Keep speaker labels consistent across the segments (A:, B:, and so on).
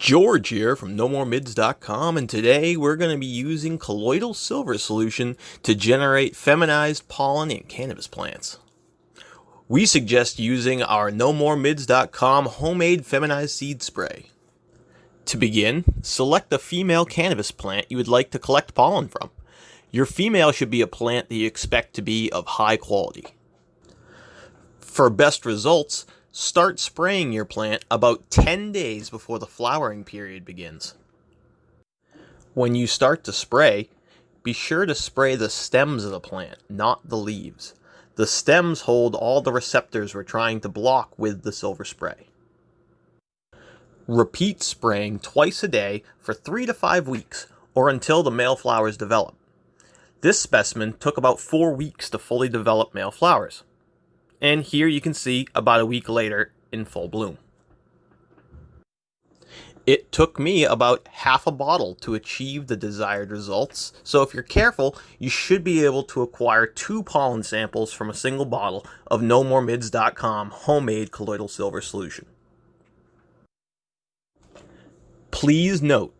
A: George here from NoMoreMids.com, and today we're going to be using colloidal silver solution to generate feminized pollen in cannabis plants. We suggest using our NoMoreMids.com homemade feminized seed spray. To begin, select a female cannabis plant you would like to collect pollen from. Your female should be a plant that you expect to be of high quality. For best results, start spraying your plant about 10 days before the flowering period begins. When you start to spray, be sure to spray the stems of the plant, not the leaves. The stems hold all the receptors we're trying to block with the silver spray. Repeat spraying twice a day for 3 to 5 weeks, or until the male flowers develop. This specimen took about 4 weeks to fully develop male flowers. And here you can see about a week later in full bloom. It took me about half a bottle to achieve the desired results, so if you're careful, you should be able to acquire 2 pollen samples from a single bottle of NoMoreMids.com homemade colloidal silver solution. Please note,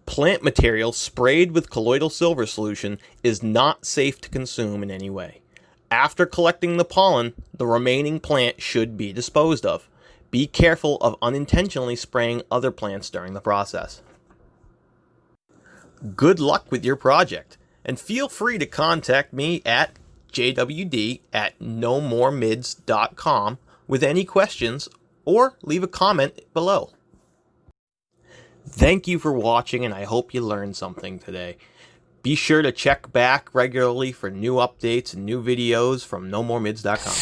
A: plant material sprayed with colloidal silver solution is not safe to consume in any way. After collecting the pollen, the remaining plant should be disposed of. Be careful of unintentionally spraying other plants during the process. Good luck with your project, and feel free to contact me at jwd@nomoremids.com with any questions, or leave a comment below. Thank you for watching, and I hope you learned something today. Be sure to check back regularly for new updates and new videos from NoMoreMids.com.